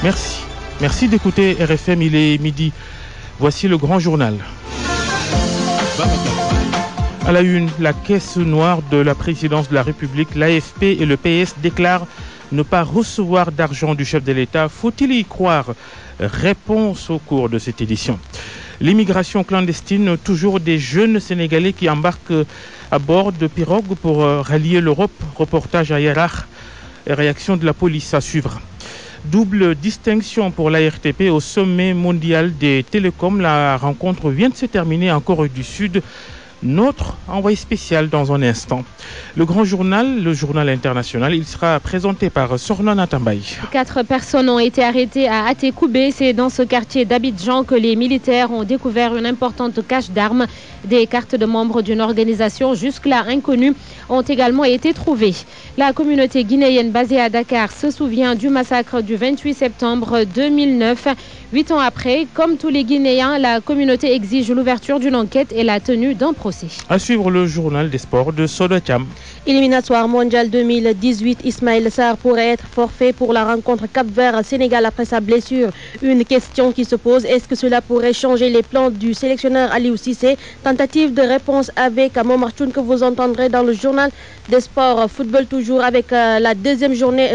Merci. Merci d'écouter RFM, il est midi. Voici le grand journal. À la une, la caisse noire de la présidence de la République, l'AFP et le PS déclarent ne pas recevoir d'argent du chef de l'État. Faut-il y croire? Réponse au cours de cette édition. L'immigration clandestine, toujours des jeunes Sénégalais qui embarquent à bord de pirogues pour rallier l'Europe. Reportage à Yarach et réaction de la police à suivre. Double distinction pour l'ARTP au sommet mondial des télécoms. La rencontre vient de se terminer en Corée du Sud. Notre envoyé spécial dans un instant. Le grand journal, le journal international, il sera présenté par Sornan Atambay. 4 personnes ont été arrêtées à Atekoubé. C'est dans ce quartier d'Abidjan que les militaires ont découvert une importante cache d'armes. Des cartes de membres d'une organisation jusque-là inconnue ont également été trouvées. La communauté guinéenne basée à Dakar se souvient du massacre du 28 septembre 2009. 8 ans après, comme tous les Guinéens, la communauté exige l'ouverture d'une enquête et la tenue d'un procès. À suivre le journal des sports de Sodocham. Éliminatoire mondial 2018, Ismaël Sarr pourrait être forfait pour la rencontre Cap-Vert-Sénégal après sa blessure. Une question qui se pose, est-ce que cela pourrait changer les plans du sélectionneur Aliou Cissé? Tentative de réponse avec Momar Thioune que vous entendrez dans le journal des sports. Football toujours avec la deuxième journée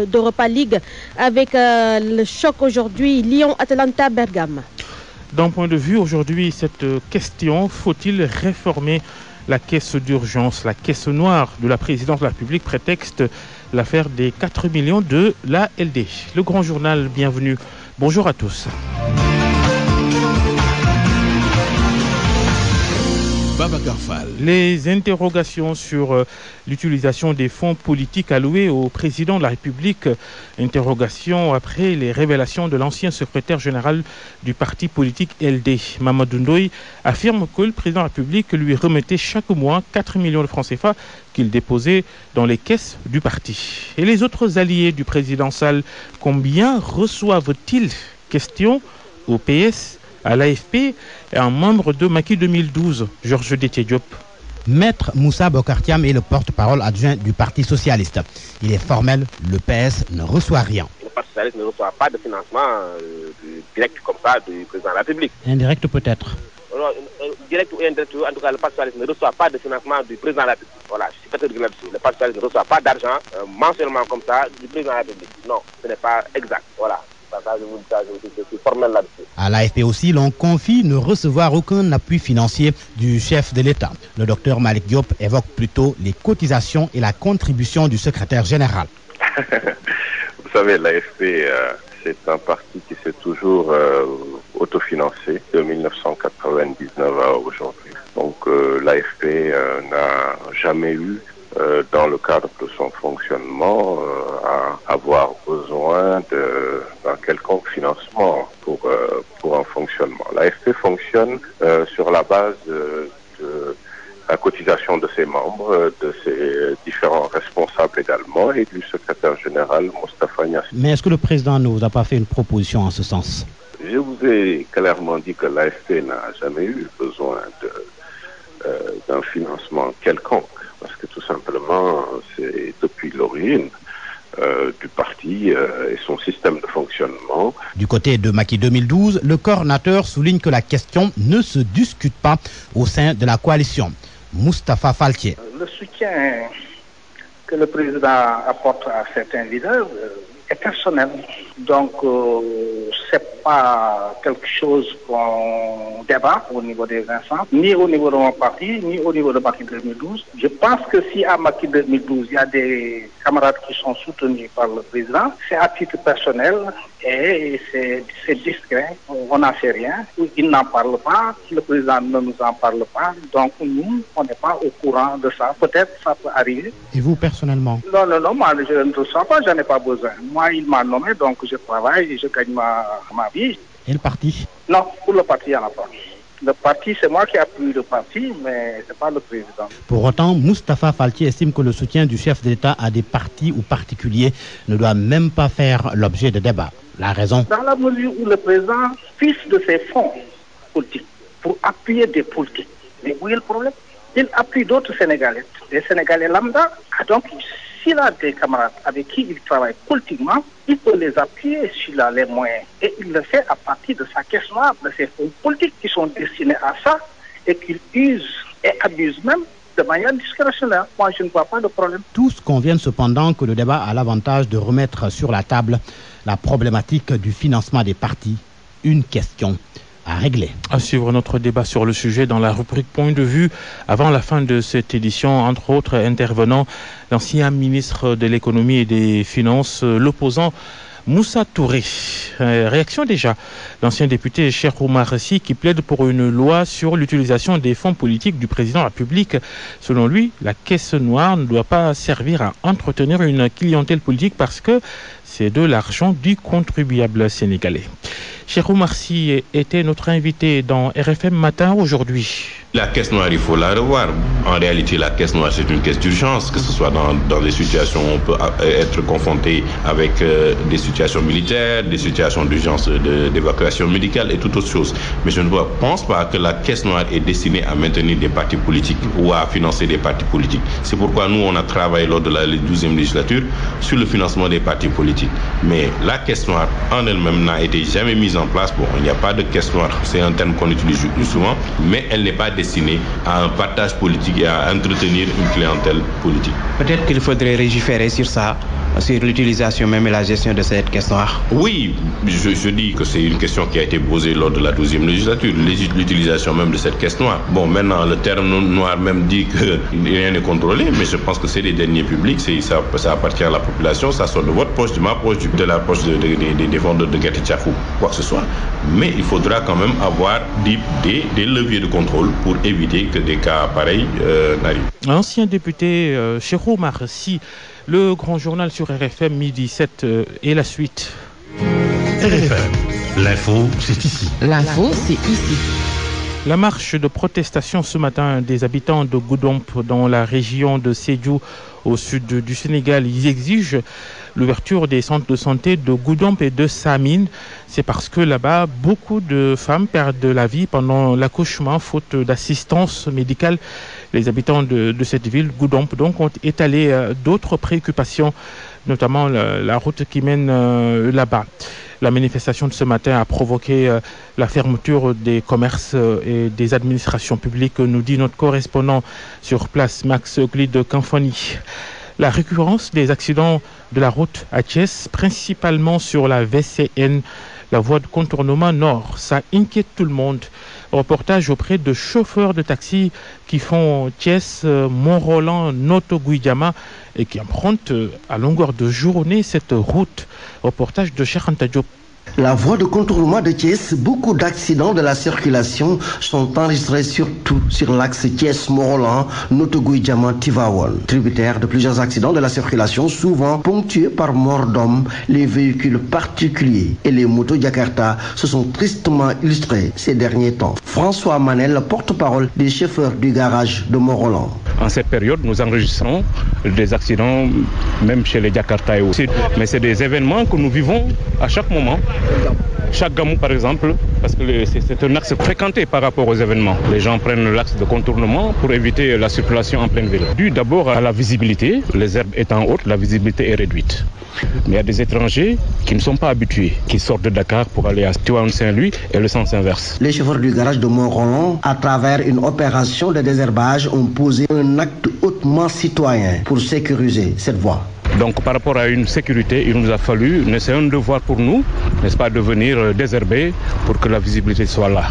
d'Europa League avec le choc aujourd'hui, Lyon-Atalanta-Bergame. D'un point de vue aujourd'hui, cette question, faut-il réformer la caisse d'urgence, la caisse noire de la présidence de la République, prétexte l'affaire des 4 millions de la LD. Le grand journal, bienvenue. Bonjour à tous. Les interrogations sur l'utilisation des fonds politiques alloués au président de la République. Interrogations après les révélations de l'ancien secrétaire général du parti politique LD. Mamadou Ndoye affirme que le président de la République lui remettait chaque mois 4 millions de francs CFA qu'il déposait dans les caisses du parti. Et les autres alliés du président Sall, combien reçoivent-ils? Question au PS, à l'AFP et un membre de Macky 2012, Georges Déthié Diop. Maître Moussa Bocar Thiam est le porte-parole adjoint du Parti socialiste. Il est formel, le PS ne reçoit rien. Le Parti socialiste ne reçoit pas de financement direct comme ça du président de la République. Indirect peut-être. Direct ou indirect, en tout cas, le Parti socialiste ne reçoit pas de financement du président de la République. Voilà, je suis catégorique là-dessus. Le Parti socialiste ne reçoit pas d'argent mensuellement comme ça du président de la République. Non, ce n'est pas exact. Voilà. Je suis formel là-dessus. À l'AFP aussi, l'on confie ne recevoir aucun appui financier du chef de l'État. Le docteur Malick Diop évoque plutôt les cotisations et la contribution du secrétaire général. Vous savez, l'AFP, c'est un parti qui s'est toujours autofinancé de 1999 à aujourd'hui. Donc l'AFP n'a jamais eu dans le cadre de son fonctionnement, à avoir besoin d'un quelconque financement pour un fonctionnement. L'AFP fonctionne sur la base de la cotisation de ses membres, de ses différents responsables également, et du secrétaire général Moustapha Niasse. Mais est-ce que le président ne vous a pas fait une proposition en ce sens? Je vous ai clairement dit que l'AFP n'a jamais eu besoin d'un financement quelconque. Parce que tout simplement, c'est depuis l'origine du parti et son système de fonctionnement. Du côté de Macky 2012, le coordinateur souligne que la question ne se discute pas au sein de la coalition. Moustapha Faltier. Le soutien que le président apporte à certains leaders est personnel. Donc, c'est pas quelque chose qu'on débat au niveau des instances, ni au niveau de mon parti, ni au niveau de Macky 2012. Je pense que si à Macky 2012, il y a des camarades qui sont soutenus par le président, c'est à titre personnel et c'est discret. On n'en sait rien. Il n'en parle pas. Le président ne nous en parle pas. Donc, nous, on n'est pas au courant de ça. Peut-être ça peut arriver. Et vous, personnellement? Non, moi, je ne ressens pas, j'en ai pas besoin. Moi, il m'a nommé, donc je travaille et je gagne ma vie. Et le parti? Non, pour le parti, il n'y en a pas. Le parti, c'est moi qui appuie le parti, mais ce n'est pas le président. Pour autant, Moustapha Faltier estime que le soutien du chef de l'État à des partis ou particuliers ne doit même pas faire l'objet de débats. La raison? Dans la mesure où le président fiche de ses fonds politiques pour appuyer des politiques. Mais où est le problème? Il appuie d'autres Sénégalais, des Sénégalais lambda. Donc, s'il a des camarades avec qui il travaille politiquement, il peut les appuyer s'il a les moyens. Et il le fait à partir de sa caisse noire, de ses fonds politiques qui sont destinés à ça et qu'il use et abuse même de manière discrétionnaire. Moi, je ne vois pas de problème. Tous conviennent cependant que le débat a l'avantage de remettre sur la table la problématique du financement des partis, une question à régler. À suivre notre débat sur le sujet dans la rubrique Point de vue. Avant la fin de cette édition, entre autres intervenants, l'ancien ministre de l'économie et des finances, l'opposant Moussa Touré. Réaction déjà. L'ancien député Cheikh Oumar Sy qui plaide pour une loi sur l'utilisation des fonds politiques du président de la République. Selon lui, la caisse noire ne doit pas servir à entretenir une clientèle politique parce que c'est de l'argent du contribuable sénégalais. Cheikh Oumar Sy était notre invité dans RFM Matin aujourd'hui. La caisse noire, il faut la revoir. En réalité, la caisse noire, c'est une caisse d'urgence, que ce soit dans des situations où on peut être confronté avec des situations militaires, des situations d'urgence d'évacuation médicale et toute autre chose. Mais je ne pense pas que la caisse noire est destinée à maintenir des partis politiques ou à financer des partis politiques. C'est pourquoi nous, on a travaillé lors de la 12e législature sur le financement des partis politiques. Mais la caisse noire en elle-même n'a été jamais mise en place. Bon, il n'y a pas de caisse noire, c'est un terme qu'on utilise souvent, mais elle n'est pas destinée à un partage politique et à entretenir une clientèle politique. Peut-être qu'il faudrait légiférer sur ça, sur l'utilisation même et la gestion de cette caisse noire. Oui, je dis que c'est une question qui a été posée lors de la 12e législature, l'utilisation même de cette caisse noire. Bon, maintenant, le terme noir même dit que rien n'est contrôlé, mais je pense que c'est les deniers publics, ça appartient à la population, ça sort de votre poche, de ma poche, de la poche des vendeurs de Gati Tchafou, quoi que ce soit. Mais il faudra quand même avoir des leviers de contrôle pour éviter que des cas pareils n'arrivent. Ancien député Cheikh Oumar Sy, le grand journal sur RFM midi 7 et la suite. RFM, l'info c'est ici. L'info c'est ici. La marche de protestation ce matin des habitants de Goudomp dans la région de Sédhiou au sud du Sénégal, ils exigent l'ouverture des centres de santé de Goudomp et de Samine. C'est parce que là-bas, beaucoup de femmes perdent la vie pendant l'accouchement faute d'assistance médicale. Les habitants de cette ville, Goudomp, donc, ont étalé d'autres préoccupations, notamment la route qui mène là-bas. La manifestation de ce matin a provoqué la fermeture des commerces et des administrations publiques, nous dit notre correspondant sur place, Max Euclide Canfoni. La récurrence des accidents de la route à Thiès, principalement sur la VCN, la voie de contournement nord, ça inquiète tout le monde. Reportage auprès de chauffeurs de taxi qui font Thiès, Mont-Roland, Noto-Gouidiama et qui empruntent à longueur de journée cette route. Reportage de Cheikh Anta Diop. La voie de contournement de Thiès, beaucoup d'accidents de la circulation sont enregistrés surtout sur l'axe Thiès-Mont-Roland, Noto-Gouidiama, Tivaouane. Tributaire de plusieurs accidents de la circulation, souvent ponctués par mort d'hommes, les véhicules particuliers et les motos Jakarta se sont tristement illustrés ces derniers temps. François Manel, porte-parole des chauffeurs du garage de Mont-Roland. En cette période, nous enregistrons des accidents, même chez les Jakarta et aussi. Mais c'est des événements que nous vivons à chaque moment. Chaque Gamou, par exemple, parce que c'est un axe fréquenté par rapport aux événements. Les gens prennent l'axe de contournement pour éviter la circulation en pleine ville. Dû d'abord à la visibilité, les herbes étant hautes, la visibilité est réduite. Mais il y a des étrangers qui ne sont pas habitués, qui sortent de Dakar pour aller à Tivaouane-Saint-Louis et le sens inverse. Les chauffeurs du garage de Mont-Roland, à travers une opération de désherbage, ont posé un acte hautement citoyen pour sécuriser cette voie. Donc par rapport à une sécurité, il nous a fallu, c'est un devoir pour nous, n'est-ce pas, de venir désherber pour que la visibilité soit là,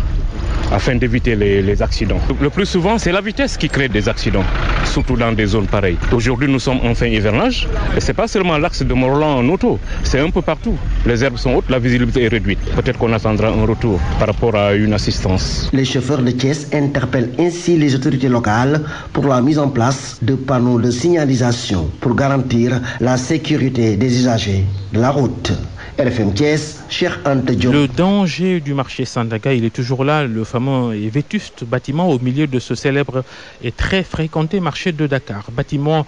afin d'éviter les accidents. Le plus souvent, c'est la vitesse qui crée des accidents, surtout dans des zones pareilles. Aujourd'hui, nous sommes en fin hivernage, et ce n'est pas seulement l'axe de Mont-Roland en auto, c'est un peu partout. Les herbes sont hautes, la visibilité est réduite. Peut-être qu'on attendra un retour par rapport à une assistance. Les chauffeurs de Thiès interpellent ainsi les autorités locales pour la mise en place de panneaux de signalisation pour garantir la sécurité des usagers de la route. RFM Thiès, Cheikh Anta Diop. Le danger du marché Sandaga, il est toujours là, le fameux et vétuste bâtiment au milieu de ce célèbre et très fréquenté marché de Dakar. Bâtiment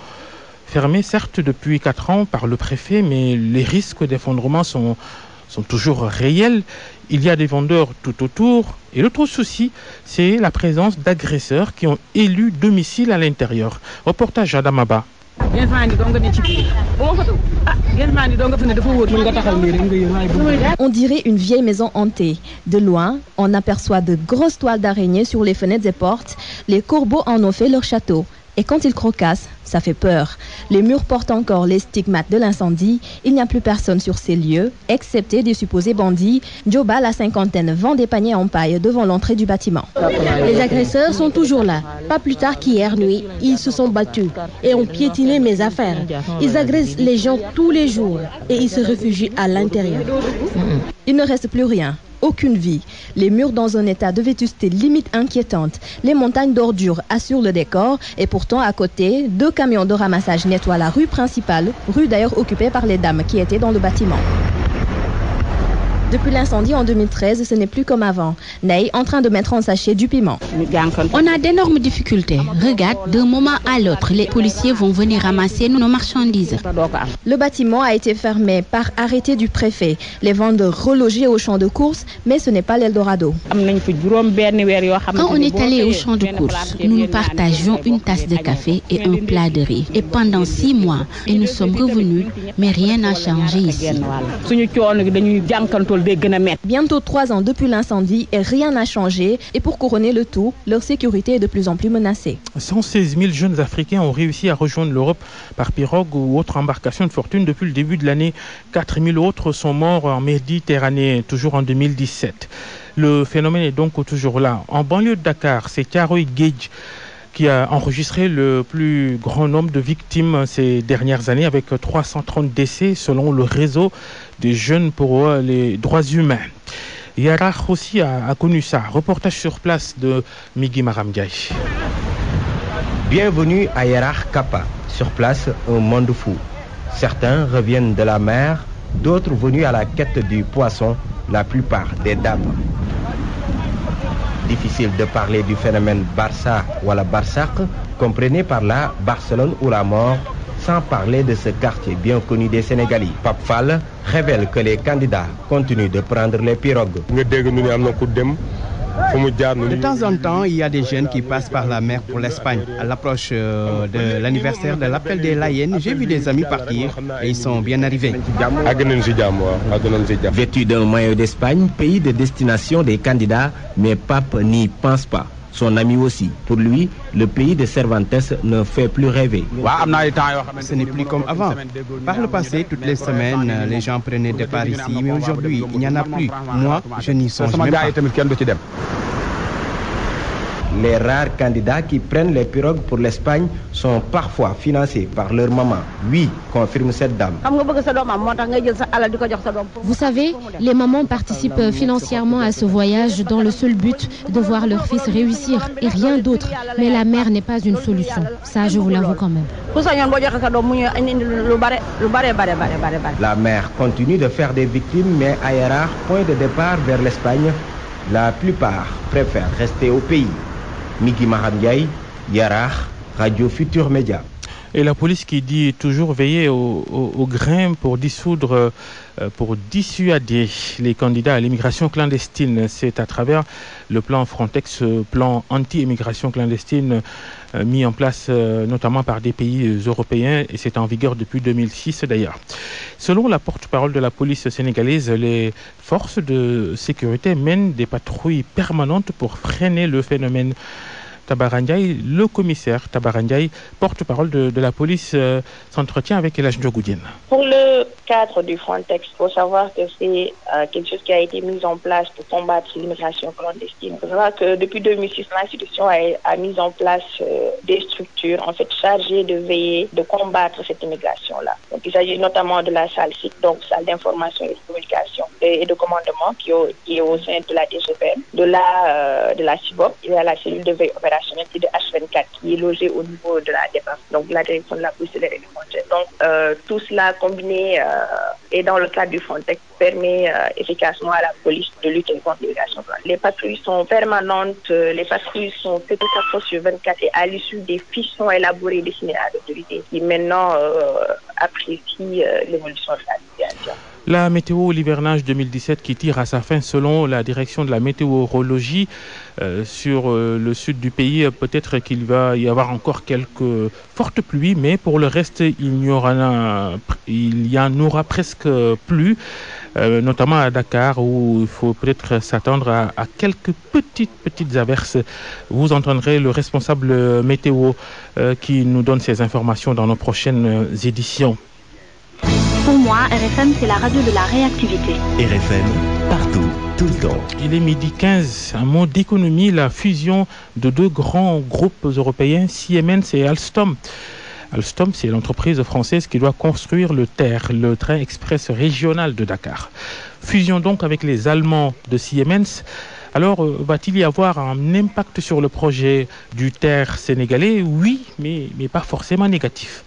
fermé certes depuis 4 ans par le préfet, mais les risques d'effondrement sont toujours réels. Il y a des vendeurs tout autour. Et l'autre souci, c'est la présence d'agresseurs qui ont élu domicile à l'intérieur. Reportage à Damaba. On dirait une vieille maison hantée. De loin, on aperçoit de grosses toiles d'araignées sur les fenêtres et portes. Les corbeaux en ont fait leur château. Et quand ils crocassent, ça fait peur. Les murs portent encore les stigmates de l'incendie. Il n'y a plus personne sur ces lieux, excepté des supposés bandits. Djoba, la cinquantaine, vend des paniers en paille devant l'entrée du bâtiment. Les agresseurs sont toujours là. Pas plus tard qu'hier nuit, ils se sont battus et ont piétiné mes affaires. Ils agressent les gens tous les jours et ils se réfugient à l'intérieur. Il ne reste plus rien. Aucune vie. Les murs dans un état de vétusté limite inquiétante. Les montagnes d'ordures assurent le décor et pourtant à côté, 2 camions de ramassage nettoient la rue principale, rue d'ailleurs occupée par les dames qui étaient dans le bâtiment. Depuis l'incendie en 2013, ce n'est plus comme avant. Ney en train de mettre en sachet du piment. On a d'énormes difficultés. Regarde, d'un moment à l'autre, les policiers vont venir ramasser nos marchandises. Le bâtiment a été fermé par arrêté du préfet. Les vendeurs relogés au champ de course, mais ce n'est pas l'Eldorado. Quand on est allé au champ de course, nous partageons une tasse de café et un plat de riz. Et pendant 6 mois, et nous sommes revenus, mais rien n'a changé ici. Bientôt 3 ans depuis l'incendie et rien n'a changé. Et pour couronner le tout, leur sécurité est de plus en plus menacée. 116 000 jeunes Africains ont réussi à rejoindre l'Europe par pirogue ou autre embarcation de fortune depuis le début de l'année. 4 000 autres sont morts en Méditerranée, toujours en 2017. Le phénomène est donc toujours là. En banlieue de Dakar, c'est Thiaroye Géej qui a enregistré le plus grand nombre de victimes ces dernières années avec 330 décès selon le réseau des jeunes pour les droits humains. Yarach aussi a connu ça. Reportage sur place de Migui Maramdiaye. Bienvenue à Yarach Kappa. Sur place, un monde fou. Certains reviennent de la mer, d'autres venus à la quête du poisson, la plupart des dames. Difficile de parler du phénomène Barça ou la Barsaq, comprenez par là Barcelone ou la mort, sans parler de ce quartier bien connu des Sénégalais. Pape Fall révèle que les candidats continuent de prendre les pirogues. De temps en temps, il y a des jeunes qui passent par la mer pour l'Espagne. À l'approche de l'anniversaire de l'appel des Layènes, j'ai vu des amis partir et ils sont bien arrivés. Vêtu d'un maillot d'Espagne, pays de destination des candidats, mais Pape n'y pense pas. Son ami aussi. Pour lui, le pays de Cervantes ne fait plus rêver. Ce n'est plus comme avant. Par le passé, toutes les semaines, les gens prenaient départ ici, mais aujourd'hui, il n'y en a plus. Moi, je n'y songe même pas. Les rares candidats qui prennent les pirogues pour l'Espagne sont parfois financés par leur maman. Oui, confirme cette dame. Vous savez, les mamans participent financièrement à ce voyage dans le seul but de voir leur fils réussir et rien d'autre. Mais la mère n'est pas une solution. Ça, je vous l'avoue quand même. La mère continue de faire des victimes, mais à Yarach, point de départ vers l'Espagne, la plupart préfèrent rester au pays. Migui Maramdiaye, Yarach, Radio Futur Média. Et la police qui dit toujours veiller au grain pour dissuader les candidats à l'immigration clandestine. C'est à travers le plan Frontex, plan anti-immigration clandestine mis en place notamment par des pays européens et c'est en vigueur depuis 2006 d'ailleurs. Selon la porte-parole de la police sénégalaise, les forces de sécurité mènent des patrouilles permanentes pour freiner le phénomène. Tabarandiaï, le commissaire Tabarandiaï, porte-parole de la police, s'entretient avec Elhadj Ndiogou. Pour le cadre du Frontex, il faut savoir que c'est quelque chose qui a été mis en place pour combattre l'immigration clandestine. Il faut savoir que depuis 2006, l'institution a mis en place des structures en fait chargées de veiller, de combattre cette immigration-là. Donc il s'agit notamment de la salle SIC, donc salle d'information et de communication et de commandement qui est au sein de la DGPM, de la CIBOP, il y a la cellule de veille opérationnelle et de H24 qui est logée au niveau de la défense, donc la direction de la police de l'air et des frontières. Donc tout cela combiné et dans le cadre du Frontex permet efficacement à la police de lutter contre l'immigration. Les patrouilles sont permanentes, les patrouilles sont 24 sur 24 et à l'issue des fiches sont élaborées destinées à l'autorité qui maintenant apprécie l'évolution de la situation. La météo, l'hivernage 2017 qui tire à sa fin selon la direction de la météorologie sur le sud du pays. Peut-être qu'il va y avoir encore quelques fortes pluies, mais pour le reste, il y en aura presque plus, notamment à Dakar où il faut peut-être s'attendre à quelques petites averses. Vous entendrez le responsable météo qui nous donne ces informations dans nos prochaines éditions. Pour moi, RFM, c'est la radio de la réactivité. RFM, partout, tout le temps. Il est 12h15. Un mot d'économie, la fusion de deux grands groupes européens, Siemens et Alstom. Alstom, c'est l'entreprise française qui doit construire le TER, le train express régional de Dakar. Fusion donc avec les Allemands de Siemens. Alors, va-t-il y avoir un impact sur le projet du TER sénégalais? Oui, mais pas forcément négatif.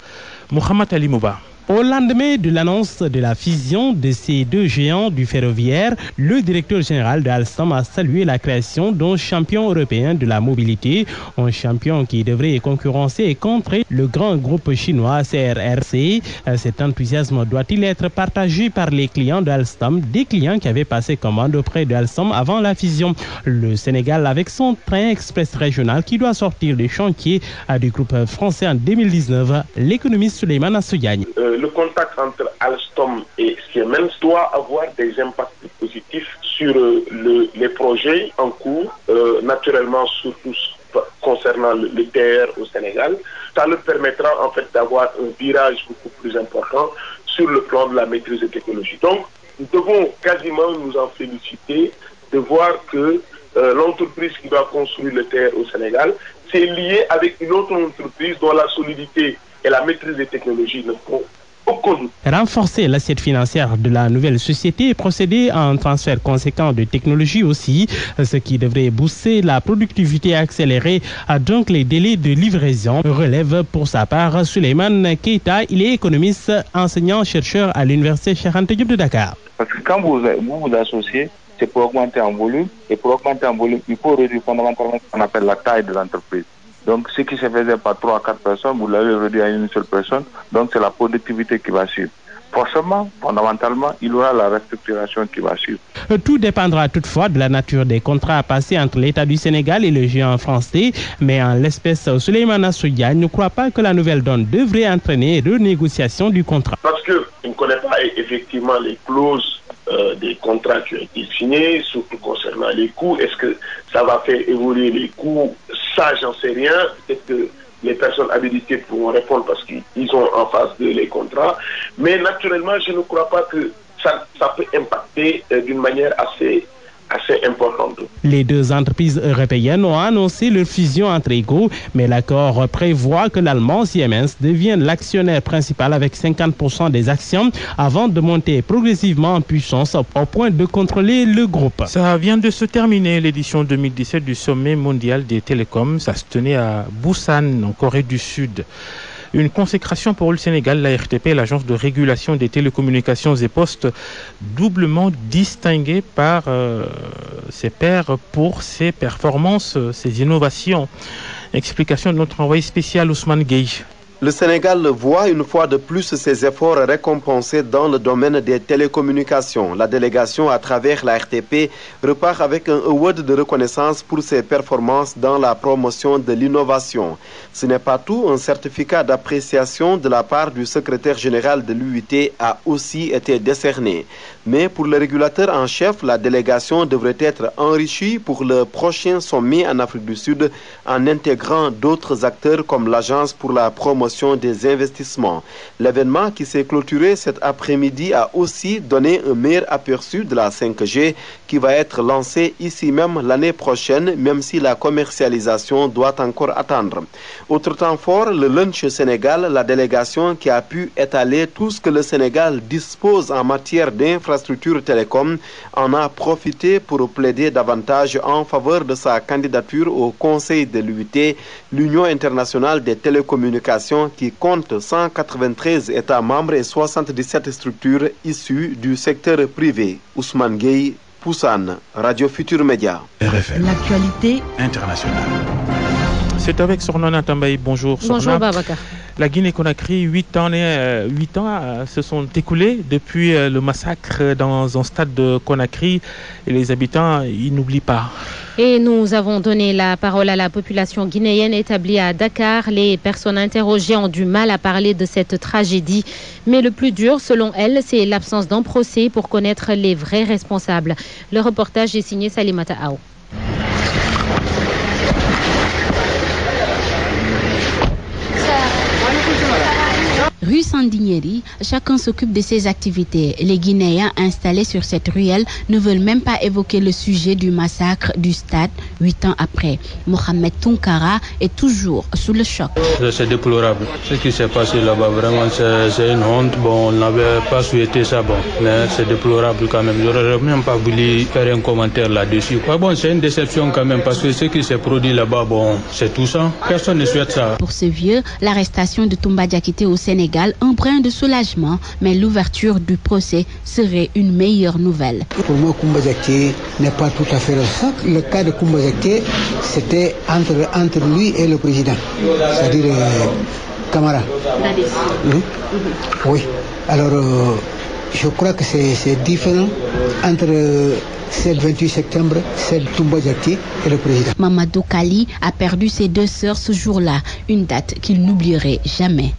Mohamed Ali Mouba. Au lendemain de l'annonce de la fusion de ces deux géants du ferroviaire, le directeur général d'Alstom a salué la création d'un champion européen de la mobilité, un champion qui devrait concurrencer et contrer le grand groupe chinois CRRC. Cet enthousiasme doit-il être partagé par les clients d'Alstom, des clients qui avaient passé commande auprès d'Alstom avant la fusion? Le Sénégal, avec son train express régional qui doit sortir des chantiers du groupe français en 2019, l'économiste Souleymane Assoudiagne. Le contact entre Alstom et Siemens doit avoir des impacts positifs sur les projets en cours, naturellement surtout concernant le TER au Sénégal. Ça leur permettra en fait d'avoir un virage beaucoup plus important sur le plan de la maîtrise des technologies. Donc, nous devons quasiment nous en féliciter de voir que l'entreprise qui doit construire le TER au Sénégal s'est liée avec une autre entreprise dont la solidité et la maîtrise des technologies ne font aucun doute. Renforcer l'assiette financière de la nouvelle société et procéder à un transfert conséquent de technologie aussi, ce qui devrait booster la productivité et accélérer donc les délais de livraison, relève pour sa part Souleymane Keita. Il est économiste, enseignant-chercheur à l'université Cheikh Anta Diop de Dakar. Parce que quand vous associez, c'est pour augmenter en volume, et pour augmenter en volume, il faut réduire fondamentalement ce qu'on appelle la taille de l'entreprise. Donc, ce qui se faisait par 3 à 4 personnes, vous l'avez réduit à une seule personne. Donc, c'est la productivité qui va suivre. Forcément, fondamentalement, il y aura la restructuration qui va suivre. Tout dépendra toutefois de la nature des contrats à passer entre l'État du Sénégal et le géant français. Mais en l'espèce, Souleymane Assoudiagne ne croit pas que la nouvelle donne devrait entraîner une renégociation du contrat. Parce qu'on ne connaît pas effectivement les clauses des contrats qui ont été signés, surtout concernant les coûts. Est-ce que ça va faire évoluer les coûts? Ça, j'en sais rien. Peut-être que les personnes habilitées pourront répondre parce qu'ils ont en face d'eux les contrats. Mais naturellement, je ne crois pas que ça peut impacter d'une manière assez importante. Les deux entreprises européennes ont annoncé leur fusion entre égaux, mais l'accord prévoit que l'Allemand Siemens devienne l'actionnaire principal avec 50% des actions avant de monter progressivement en puissance au point de contrôler le groupe. Ça vient de se terminer l'édition 2017 du sommet mondial des télécoms. Ça se tenait à Busan, en Corée du Sud. Une consécration pour le Sénégal, la RTP, l'agence de régulation des télécommunications et postes, doublement distinguée par ses pairs pour ses performances, ses innovations. Explication de notre envoyé spécial Ousmane Gueye. Le Sénégal voit une fois de plus ses efforts récompensés dans le domaine des télécommunications. La délégation, à travers la RTP, repart avec un award de reconnaissance pour ses performances dans la promotion de l'innovation. Ce n'est pas tout, un certificat d'appréciation de la part du secrétaire général de l'UIT a aussi été décerné. Mais pour le régulateur en chef, la délégation devrait être enrichie pour le prochain sommet en Afrique du Sud en intégrant d'autres acteurs comme l'Agence pour la promotion des investissements. L'événement qui s'est clôturé cet après-midi a aussi donné un meilleur aperçu de la 5G qui va être lancée ici même l'année prochaine, même si la commercialisation doit encore attendre. Autre temps fort, le Lunch Sénégal, la délégation qui a pu étaler tout ce que le Sénégal dispose en matière d'infrastructures télécom en a profité pour plaider davantage en faveur de sa candidature au Conseil de l'UIT, l'Union internationale des télécommunications, organisation qui compte 193 États membres et 77 structures issues du secteur privé. Ousmane Gueye, Poussane, Radio Futur Média. RFM. L'actualité internationale. C'est avec Sornana Tambaye. Bonjour Sorna. Bonjour Babacar. La Guinée-Conakry, 8 ans se sont écoulés depuis le massacre dans un stade de Conakry et les habitants, ils n'oublient pas. Et nous avons donné la parole à la population guinéenne établie à Dakar. Les personnes interrogées ont du mal à parler de cette tragédie. Mais le plus dur, selon elles, c'est l'absence d'un procès pour connaître les vrais responsables. Le reportage est signé Salimata Aou. Rue Sandinieri, chacun s'occupe de ses activités. Les Guinéens installés sur cette ruelle ne veulent même pas évoquer le sujet du massacre du stade 8 ans après. Mohamed Tounkara est toujours sous le choc. C'est déplorable. Ce qui s'est passé là-bas, vraiment, c'est une honte. Bon, on n'avait pas souhaité ça, mais c'est déplorable quand même. Je n'aurais même pas voulu faire un commentaire là-dessus. Bon, c'est une déception quand même parce que ce qui s'est produit là-bas, c'est tout ça. Personne ne souhaite ça. Pour ce vieux, l'arrestation de Toumba Diakité au Sénégal, un brin de soulagement, mais l'ouverture du procès serait une meilleure nouvelle. Pour moi, Toumba Diakité n'est pas tout à fait le sac. Le cas de Toumba Diakité, c'était entre lui et le président, c'est-à-dire Camara. Oui. Alors, je crois que c'est différent entre c'est le 28 septembre, c'est Toumba Diakité et le président. Mamadou Kali a perdu ses deux sœurs ce jour-là, une date qu'il n'oublierait jamais.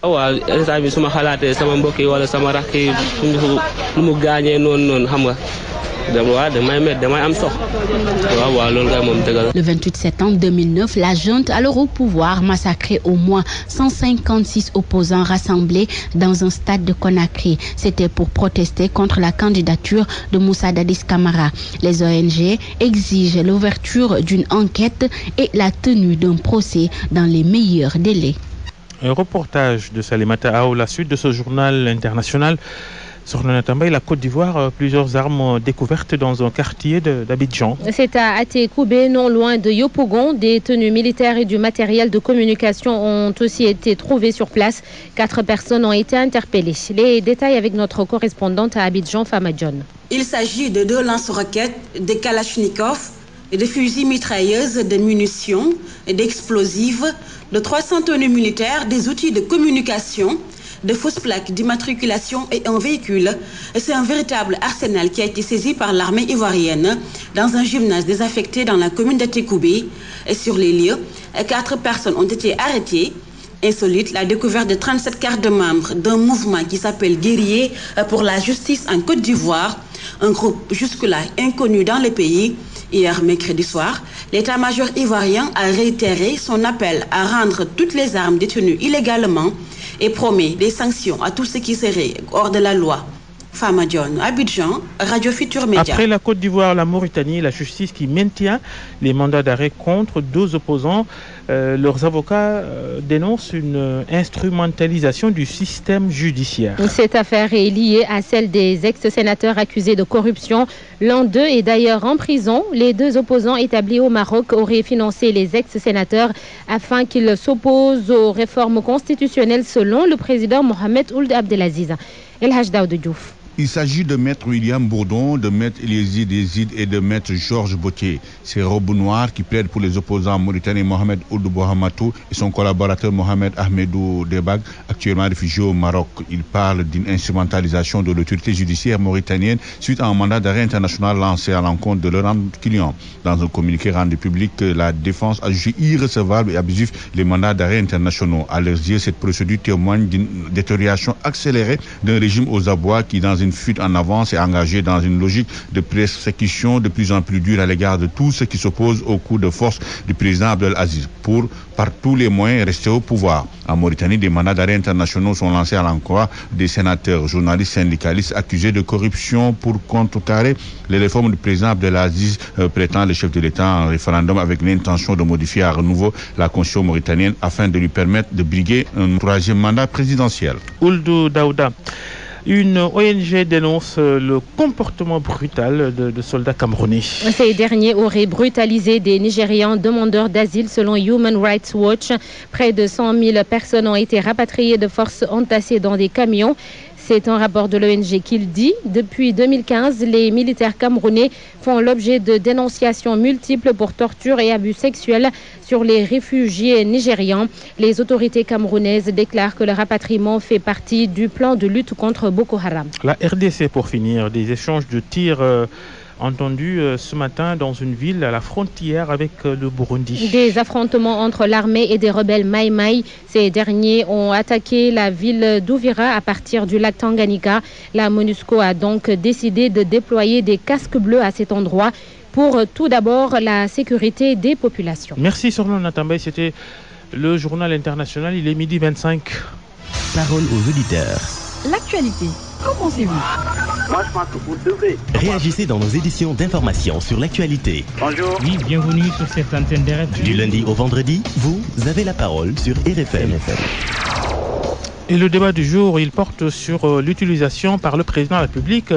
Le 28 septembre 2009, la junte, alors au pouvoir, massacrait au moins 156 opposants rassemblés dans un stade de Conakry. C'était pour protester contre la candidature de Moussa Dadis Camara. Les ONG exigent l'ouverture d'une enquête et la tenue d'un procès dans les meilleurs délais. Un reportage de Salimata Aou, la suite de ce journal international. Sur le Natamba, la Côte d'Ivoire, plusieurs armes découvertes dans un quartier d'Abidjan. C'est à Até-Koubé, non loin de Yopougon. Des tenues militaires et du matériel de communication ont aussi été trouvés sur place. 4 personnes ont été interpellées. Les détails avec notre correspondante à Abidjan, Fama John. Il s'agit de 2 lance-roquettes, des Kalachnikov, de fusils mitrailleuses, de munitions, d'explosifs, de 300 tenues militaires, des outils de communication, de fausses plaques d'immatriculation et un véhicule. C'est un véritable arsenal qui a été saisi par l'armée ivoirienne dans un gymnase désaffecté dans la commune d'Até-Koubé. Et sur les lieux, 4 personnes ont été arrêtées. Insolite, la découverte de 37 cartes de membres d'un mouvement qui s'appelle Guerrier pour la justice en Côte d'Ivoire, un groupe jusque-là inconnu dans le pays. Hier, mercredi soir, l'état-major ivoirien a réitéré son appel à rendre toutes les armes détenues illégalement et promet des sanctions à tous ceux qui seraient hors de la loi. Fama John, Abidjan, Radio Futur Média. Après la Côte d'Ivoire, la Mauritanie, la justice qui maintient les mandats d'arrêt contre 2 opposants. Leurs avocats dénoncent une instrumentalisation du système judiciaire. Cette affaire est liée à celle des ex-sénateurs accusés de corruption. L'un d'eux est d'ailleurs en prison. Les 2 opposants établis au Maroc auraient financé les ex-sénateurs afin qu'ils s'opposent aux réformes constitutionnelles selon le président Mohamed Ould Abdelaziz. El Hajdaoud Diouf. Il s'agit de Maître William Bourdon, de Maître Eliézy Dezid et de Maître Georges Bottier. Ces robes noires qui plaident pour les opposants mauritaniens Mohamed Ould Bouhamatou et son collaborateur Mohamed Ahmedou Debag, actuellement réfugiés au Maroc. Ils parlent d'une instrumentalisation de l'autorité judiciaire mauritanienne suite à un mandat d'arrêt international lancé à l'encontre de leur client. Dans un communiqué rendu public, la défense a jugé irrecevable et abusif les mandats d'arrêt internationaux. À leurs yeux, cette procédure témoigne d'une détérioration accélérée d'un régime aux abois qui, dans une fuite en avance, est engagé dans une logique de persécution de plus en plus dure à l'égard de tous ceux qui s'opposent au coup de force du président Abdelaziz pour, par tous les moyens, rester au pouvoir. En Mauritanie, des mandats d'arrêt internationaux sont lancés à l'encontre des sénateurs, journalistes, syndicalistes accusés de corruption pour contrecarrer les réformes du président Abdelaziz, prétend le chef de l'État en référendum avec l'intention de modifier à renouveau la constitution mauritanienne afin de lui permettre de briguer un 3e mandat présidentiel. Ouldou Daouda. Une ONG dénonce le comportement brutal de soldats camerounais. Ces derniers auraient brutalisé des Nigérians demandeurs d'asile selon Human Rights Watch. Près de 100 000 personnes ont été rapatriées de force entassées dans des camions. C'est un rapport de l'ONG qui le dit. Depuis 2015, les militaires camerounais font l'objet de dénonciations multiples pour torture et abus sexuels sur les réfugiés nigérians. Les autorités camerounaises déclarent que le rapatriement fait partie du plan de lutte contre Boko Haram. La RDC, pour finir, des échanges de tirs entendus ce matin dans une ville à la frontière avec le Burundi. Des affrontements entre l'armée et des rebelles Maï-Maï. Ces derniers ont attaqué la ville d'Ouvira à partir du lac Tanganyika. La MONUSCO a donc décidé de déployer des casques bleus à cet endroit pour tout d'abord la sécurité des populations. Merci Sorlon Natambay, c'était le journal international, il est 12h25. Parole aux auditeurs. L'actualité, qu'en pensez-vous? Moi, je pense que vous devez. Réagissez dans nos éditions d'information sur l'actualité. Bonjour. Oui, bienvenue sur cette antenne d'RFM. Du lundi au vendredi, vous avez la parole sur RFM. Et le débat du jour, il porte sur l'utilisation par le président de la République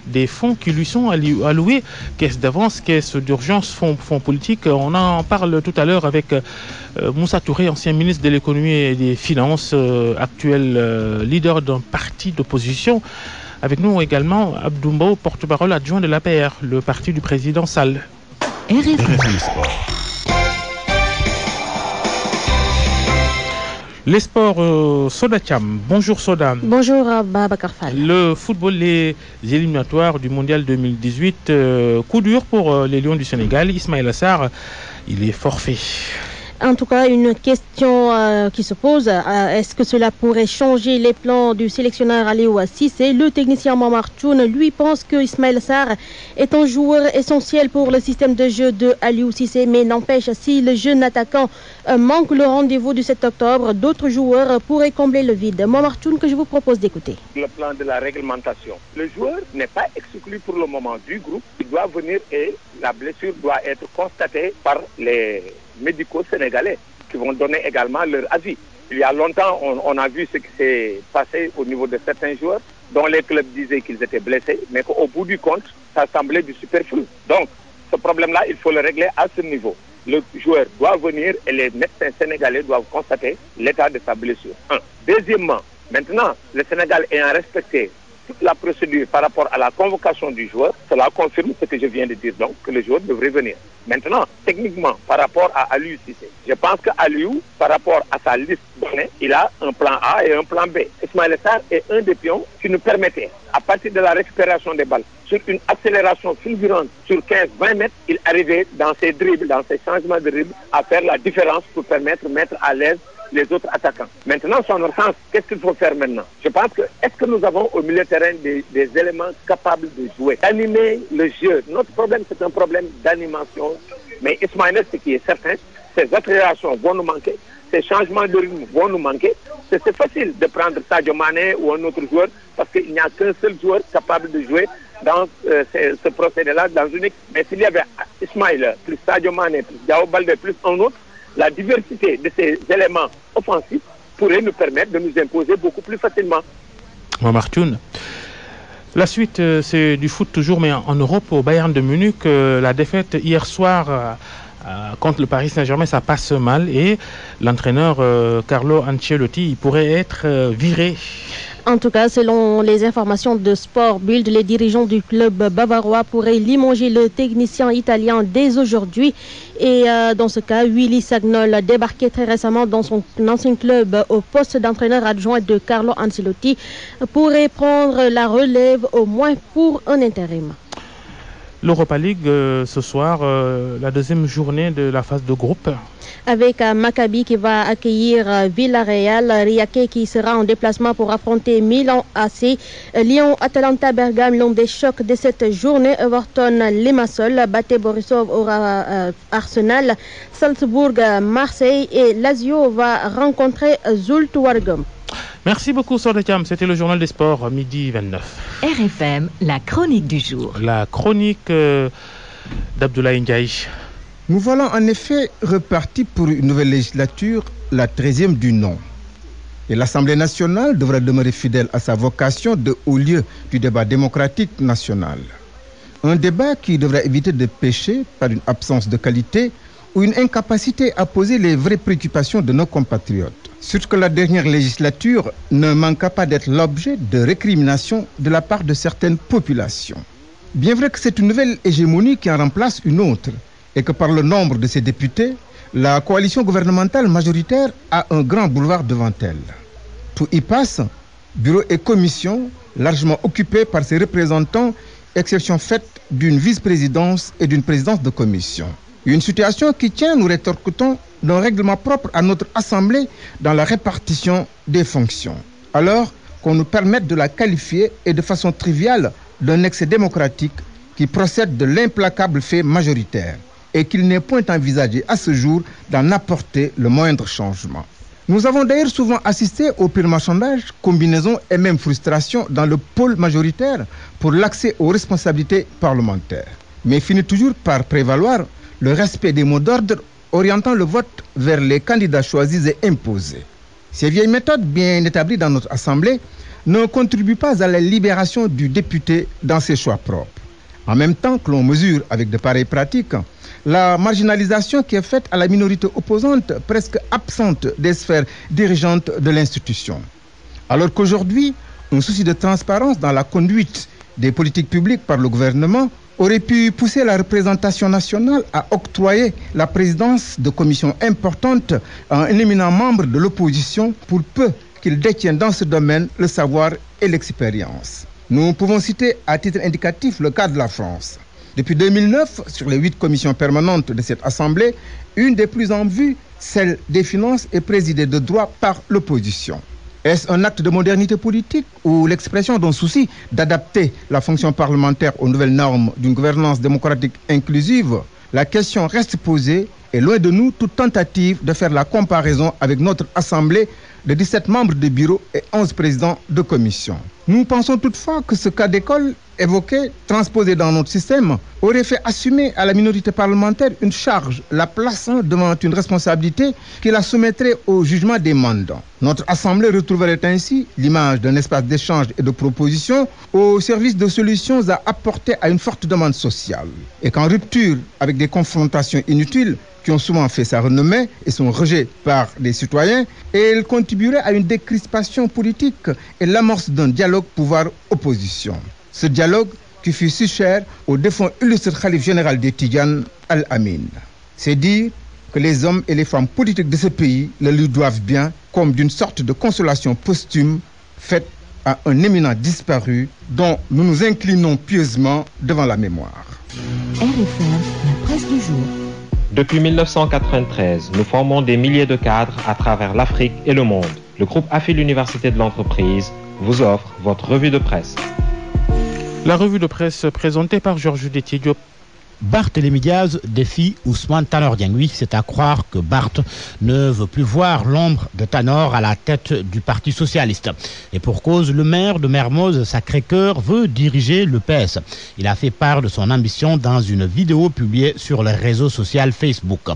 des fonds qui lui sont alloués, caisse d'avance, caisse d'urgence, fonds politiques. On en parle tout à l'heure avec Moussa Touré, ancien ministre de l'économie et des finances, actuel leader d'un parti d'opposition. Avec nous également Abdoumbo, porte-parole adjoint de l'APR, le parti du président Sall. RFM Sport. Les sports, Soda Cham. Bonjour Soda. Bonjour Babacar Fall. Le football, les éliminatoires du Mondial 2018, coup dur pour les Lions du Sénégal. Ismaïla Sarr, il est forfait. En tout cas, une question qui se pose, est-ce que cela pourrait changer les plans du sélectionneur Aliou Cissé? Le technicien Momar Tchoun, lui, pense que Ismaïla Sarr est un joueur essentiel pour le système de jeu de Aliou Cissé, mais n'empêche, si le jeune attaquant manque le rendez-vous du 7 octobre, d'autres joueurs pourraient combler le vide. Momar Tchoun, que je vous propose d'écouter. Le plan de la réglementation. Le joueur n'est pas exclu pour le moment du groupe. Il doit venir et la blessure doit être constatée par les médicaux sénégalais qui vont donner également leur avis. Il y a longtemps, on a vu ce qui s'est passé au niveau de certains joueurs dont les clubs disaient qu'ils étaient blessés, mais qu'au bout du compte, ça semblait du superflu. Donc, ce problème-là, il faut le régler à ce niveau. Le joueur doit venir et les médecins sénégalais doivent constater l'état de sa blessure. Deuxièmement, maintenant, le Sénégal ayant respecté toute la procédure par rapport à la convocation du joueur, cela confirme ce que je viens de dire, donc que le joueur devrait venir. Maintenant, techniquement, par rapport à Aliou Cissé, je pense qu'Aliou, par rapport à sa liste donnée, il a un plan A et un plan B. Ismaïla Sarr est un des pions qui nous permettait, à partir de la récupération des balles, sur une accélération fulgurante sur 15-20 mètres, il arrivait dans ses dribbles, dans ses changements de dribble, à faire la différence pour permettre de mettre à l'aise les autres attaquants. Maintenant, son absence, qu'est-ce qu'il faut faire maintenant? Je pense que, est-ce que nous avons au milieu de terrain des éléments capables de jouer, d'animer le jeu? Notre problème, c'est un problème d'animation. Mais Ismaïla, ce qui est certain, ces accélérations vont nous manquer, ces changements de rythme vont nous manquer. C'est facile de prendre Sadio Mané ou un autre joueur parce qu'il n'y a qu'un seul joueur capable de jouer dans ce procédé-là dans une équipe. Mais s'il y avait Ismaïla, plus Sadio Mané, plus Diao Baldé, plus un autre, la diversité de ces éléments offensifs pourrait nous permettre de nous imposer beaucoup plus facilement. Momar Tchoun. La suite, c'est du foot toujours, mais en Europe, au Bayern de Munich, la défaite hier soir contre le Paris Saint-Germain, ça passe mal et l'entraîneur Carlo Ancelotti, il pourrait être viré. En tout cas, selon les informations de Sport Bild, les dirigeants du club bavarois pourraient limoger le technicien italien dès aujourd'hui. Et dans ce cas, Willy Sagnol, débarqué très récemment dans son ancien club au poste d'entraîneur adjoint de Carlo Ancelotti, pourrait prendre la relève au moins pour un intérim. L'Europa League, ce soir, la deuxième journée de la phase de groupe. Avec Maccabi qui va accueillir Villarreal, Rijeka qui sera en déplacement pour affronter Milan AC, Lyon, Atalanta, Bergame, l'un des chocs de cette journée, Everton, Limassol, Bate Borisov aura Arsenal, Salzbourg, Marseille et Lazio va rencontrer Zulte Waregem. Merci beaucoup Sordekam, c'était le journal des sports, midi 29. RFM, la chronique du jour. La chronique d'Abdoulaye Ndiaye. Nous voilà en effet repartis pour une nouvelle législature, la 13e du nom. Et l'Assemblée nationale devra demeurer fidèle à sa vocation de haut lieu du débat démocratique national. Un débat qui devra éviter de pécher par une absence de qualité ou une incapacité à poser les vraies préoccupations de nos compatriotes. Surtout que la dernière législature ne manqua pas d'être l'objet de récriminations de la part de certaines populations. Bien vrai que c'est une nouvelle hégémonie qui en remplace une autre et que par le nombre de ses députés, la coalition gouvernementale majoritaire a un grand boulevard devant elle. Tout y passe, bureau et commission largement occupés par ses représentants, exception faite d'une vice-présidence et d'une présidence de commission. Une situation qui tient, nous rétorquons, d'un règlement propre à notre Assemblée dans la répartition des fonctions. Alors qu'on nous permette de la qualifier et de façon triviale d'un excès démocratique qui procède de l'implacable fait majoritaire et qu'il n'est point envisagé à ce jour d'en apporter le moindre changement. Nous avons d'ailleurs souvent assisté au pire marchandage, combinaison et même frustration dans le pôle majoritaire pour l'accès aux responsabilités parlementaires. Mais finit toujours par prévaloir le respect des mots d'ordre orientant le vote vers les candidats choisis et imposés. Ces vieilles méthodes bien établies dans notre Assemblée ne contribuent pas à la libération du député dans ses choix propres. En même temps que l'on mesure avec de pareilles pratiques la marginalisation qui est faite à la minorité opposante, presque absente des sphères dirigeantes de l'institution. Alors qu'aujourd'hui, un souci de transparence dans la conduite des politiques publiques par le gouvernement aurait pu pousser la représentation nationale à octroyer la présidence de commissions importantes à un éminent membre de l'opposition pour peu qu'il détienne dans ce domaine le savoir et l'expérience. Nous pouvons citer à titre indicatif le cas de la France. Depuis 2009, sur les 8 commissions permanentes de cette Assemblée, une des plus en vue, celle des finances, est présidée de droit par l'opposition. Est-ce un acte de modernité politique ou l'expression d'un souci d'adapter la fonction parlementaire aux nouvelles normes d'une gouvernance démocratique inclusive? La question reste posée et loin de nous toute tentative de faire la comparaison avec notre Assemblée de 17 membres de bureau et 11 présidents de commission. Nous pensons toutefois que ce cas d'école évoqué, transposé dans notre système, aurait fait assumer à la minorité parlementaire une charge, la plaçant devant une responsabilité qui la soumettrait au jugement des mandants. Notre Assemblée retrouverait ainsi l'image d'un espace d'échange et de propositions au service de solutions à apporter à une forte demande sociale. Et qu'en rupture avec des confrontations inutiles qui ont souvent fait sa renommée et son rejet par les citoyens, et elle contribuerait à une décrispation politique et l'amorce d'un dialogue pouvoir-opposition. Ce dialogue qui fut si cher au défunt illustre khalife général des Tidjanes, Al-Amin. C'est dire que les hommes et les femmes politiques de ce pays le lui doivent bien, comme d'une sorte de consolation posthume faite à un éminent disparu dont nous nous inclinons pieusement devant la mémoire. RFM, la presse du jour. Depuis 1993, nous formons des milliers de cadres à travers l'Afrique et le monde. Le groupe AFI l'Université de l'entreprise vous offre votre revue de presse. La revue de presse présentée par Georges Détié-Diop. Barthélémy Diaz défie Ousmane Tanor Dieng. Oui, c'est à croire que Barth ne veut plus voir l'ombre de Tanor à la tête du Parti socialiste. Et pour cause, le maire de Mermoz Sacré-Cœur veut diriger le PS. Il a fait part de son ambition dans une vidéo publiée sur le réseau social Facebook.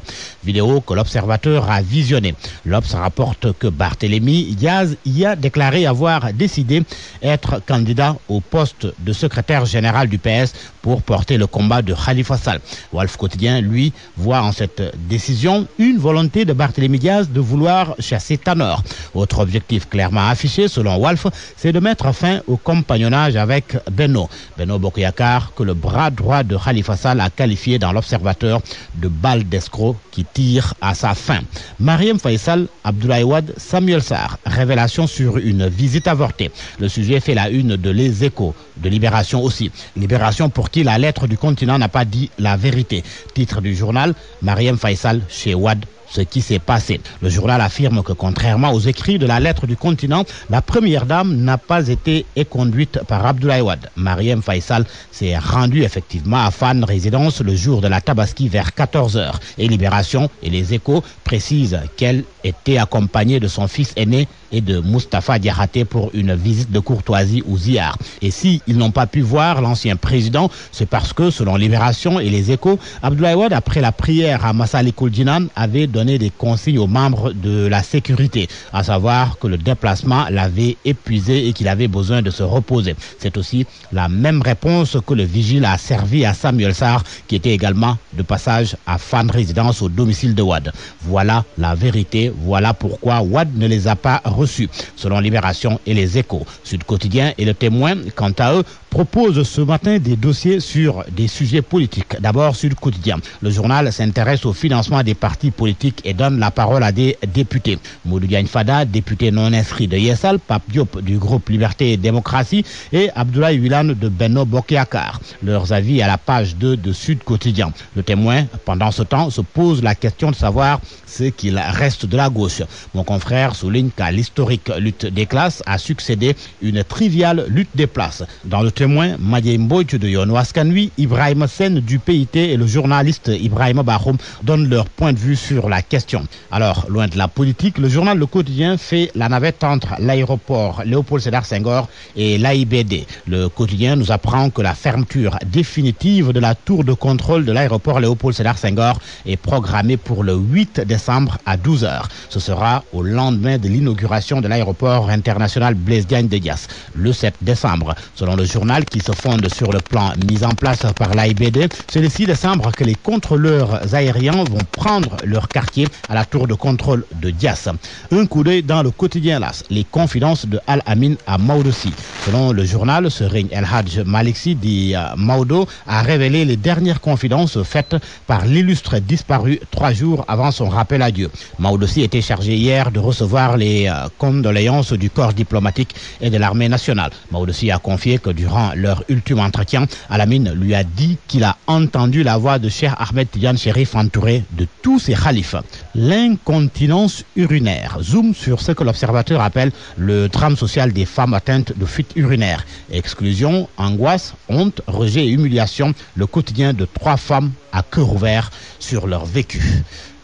Vidéo que l'Observateur a visionnée. L'Obs rapporte que Barthélémy Diaz y a déclaré avoir décidé être candidat au poste de secrétaire général du PS pour porter le combat de Khalifa Sall. Wolf Quotidien, lui, voit en cette décision une volonté de Barthélémy Diaz de vouloir chasser Tanor. Autre objectif clairement affiché, selon Wolf, c'est de mettre fin au compagnonnage avec Benno Bokk-Yakaar, que le bras droit de Khalifa Sall a qualifié dans l'Observateur de balle d'escroc qui tire à sa fin. Marième Faye Sall, Abdoulaye Wade, Samuel Sarr, révélation sur une visite avortée. Le sujet fait la une de Les Échos, de Libération aussi. Libération pour qui la lettre du continent n'a pas dit la vérité. Titre du journal, Marième Faye Sall chez Wade, ce qui s'est passé. Le journal affirme que contrairement aux écrits de la lettre du continent, la première dame n'a pas été éconduite par Abdoulaye Wade. Marième Faye Sall s'est rendue effectivement à Fann Résidence le jour de la Tabaski vers 14h. Et Libération et Les Échos précisent qu'elle était accompagnée de son fils aîné et de Moustapha Diakhaté pour une visite de courtoisie aux Ziyar. Et si ils n'ont pas pu voir l'ancien président, c'est parce que, selon Libération et Les Échos, Abdoulaye Wade, après la prière à Massalikul Jinan, avait donné donner des consignes aux membres de la sécurité, à savoir que le déplacement l'avait épuisé et qu'il avait besoin de se reposer. C'est aussi la même réponse que le vigile a servi à Samuel Sarr, qui était également de passage à Fan Résidence au domicile de Wade. Voilà la vérité, voilà pourquoi Wade ne les a pas reçus, selon Libération et Les Échos. Sud Quotidien et Le Témoin, quant à eux, proposent ce matin des dossiers sur des sujets politiques. D'abord, Sud Quotidien. Le journal s'intéresse au financement des partis politiques et donne la parole à des députés. Modou Diagne Fada, député non inscrit de Yessal, Pape Diop du groupe Liberté et Démocratie et Abdoulaye Wilane de Benno Bokk Yakaar. Leurs avis à la page 2 de Sud Quotidien. Le Témoin, pendant ce temps, se pose la question de savoir ce qu'il reste de la gauche. Mon confrère souligne qu'à l'historique lutte des classes a succédé une triviale lutte des places. Dans Le Témoin, Madié Mbodj de Yono Askan Wi, Ibrahima Sen du PIT et le journaliste Ibrahima Bahoum donnent leur point de vue sur la question. Alors, loin de la politique, le journal Le Quotidien fait la navette entre l'aéroport Léopold Sédar Senghor et l'AIBD. Le Quotidien nous apprend que la fermeture définitive de la tour de contrôle de l'aéroport Léopold Sédar Senghor est programmée pour le 8 décembre à 12h. Ce sera au lendemain de l'inauguration de l'aéroport international Blaise Diagne de Diass, le 7 décembre. Selon le journal qui se fonde sur le plan mis en place par l'AIBD, c'est le 6 décembre que les contrôleurs aériens vont prendre leur quartier à la tour de contrôle de Diass. Un coup d'œil dans Le Quotidien LAS, les confidences de Al-Amin à Maodo Sy. Selon le journal, Serigne El Hadj Malick Sy dit Maodo a révélé les dernières confidences faites par l'illustre disparu 3 jours avant son rappel à Dieu. Maodo Sy était chargé hier de recevoir les condoléances du corps diplomatique et de l'armée nationale. Maodo Sy a confié que durant leur ultime entretien, Al-Amin lui a dit qu'il a entendu la voix de Cheikh Ahmed Tidiane Chérif entouré de tous ses khalifes. L'incontinence urinaire. Zoom sur ce que l'observateur appelle le drame social des femmes atteintes de fuite urinaire. Exclusion, angoisse, honte, rejet et humiliation. Le quotidien de 3 femmes à cœur ouvert sur leur vécu.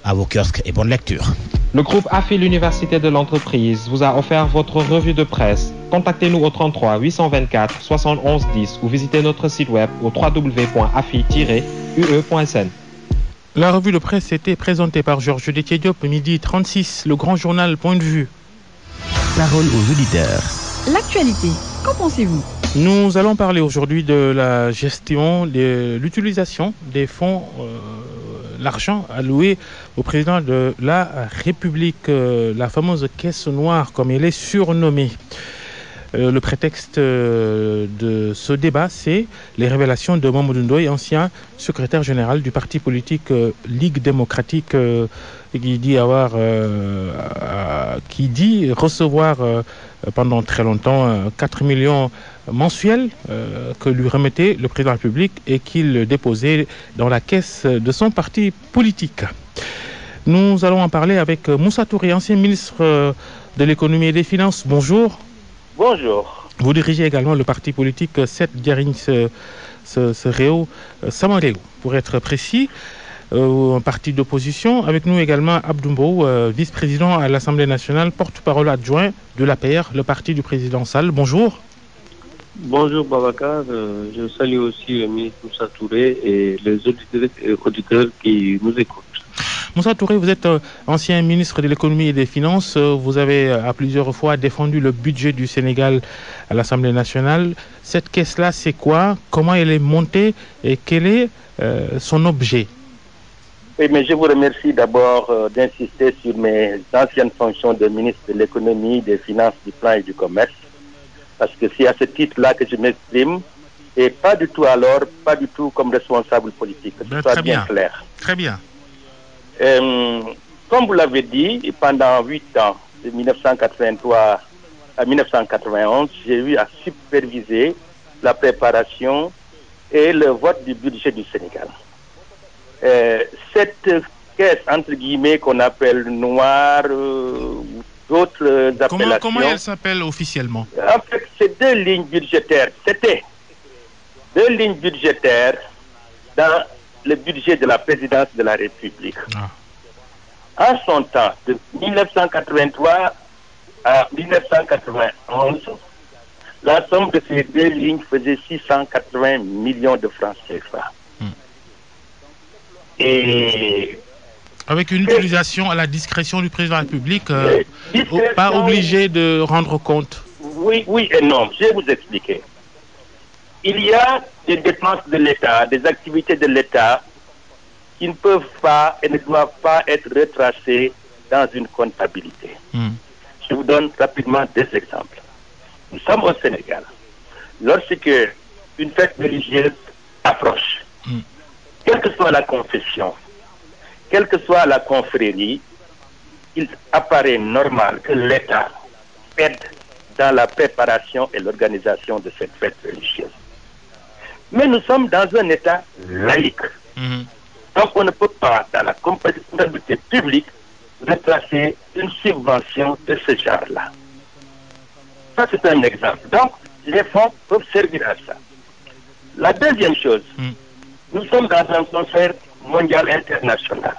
À vos kiosques et bonne lecture. Le groupe AFI l'Université de l'entreprise vous a offert votre revue de presse. Contactez-nous au 33 824 71 10 ou visitez notre site web au www.afi-ue.sn. La revue de presse était présentée par Georges Détié Diop, midi 36, le grand journal Point de vue. Parole aux auditeurs. L'actualité, qu'en pensez-vous ? Nous allons parler aujourd'hui de la gestion, de l'utilisation des fonds, l'argent alloué au président de la République, la fameuse caisse noire comme elle est surnommée. Le prétexte de ce débat, c'est les révélations de Mamadou Ndoye, ancien secrétaire général du parti politique Ligue démocratique, qui dit recevoir pendant très longtemps 4 millions mensuels que lui remettait le président de la République et qu'il déposait dans la caisse de son parti politique. Nous allons en parler avec Moussa Touré, ancien ministre de l'économie et des finances. Bonjour. Bonjour. Vous dirigez également le parti politique 7 Diaring Réo Samareu, pour être précis, un parti d'opposition. Avec nous également Abdoumbo, vice-président à l'Assemblée nationale, porte-parole adjoint de l'APR, le parti du président Sall. Bonjour. Bonjour Babacar, je salue aussi le ministre Moussa Touré et les auditeurs qui nous écoutent. Moussa Touré, vous êtes ancien ministre de l'économie et des finances. Vous avez à plusieurs fois défendu le budget du Sénégal à l'Assemblée nationale. Cette caisse-là, c'est quoi? Comment elle est montée et quel est son objet? Oui, mais je vous remercie d'abord d'insister sur mes anciennes fonctions de ministre de l'économie, des finances, du plan et du commerce. Parce que c'est à ce titre-là que je m'exprime et pas du tout comme responsable politique. Que ce soit bien clair. Très bien. Comme vous l'avez dit, pendant 8 ans, de 1983 à 1991, j'ai eu à superviser la préparation et le vote du budget du Sénégal. Cette caisse, entre guillemets, qu'on appelle noire, d'autres appellations... Comment elle s'appelle officiellement? En fait, c'est 2 lignes budgétaires. C'était 2 lignes budgétaires dans le budget de la présidence de la République. En son temps, de 1983 à 1991, la somme de ces 2 lignes faisait 680 millions de francs CFA. Et Avec une utilisation à la discrétion du président de la République, pas obligé de rendre compte. Oui et non. Je vais vous expliquer. Il y a des dépenses de l'État, des activités de l'État qui ne peuvent pas et ne doivent pas être retracées dans une comptabilité. Je vous donne rapidement des exemples. Nous sommes au Sénégal. Lorsque une fête religieuse approche, quelle que soit la confession, quelle que soit la confrérie, il apparaît normal que l'État aide dans la préparation et l'organisation de cette fête religieuse. Mais nous sommes dans un État laïque. Donc on ne peut pas, dans la comptabilité publique, retracer une subvention de ce genre-là. Ça, c'est un exemple. Donc, les fonds peuvent servir à ça. La deuxième chose, nous sommes dans un concert mondial international.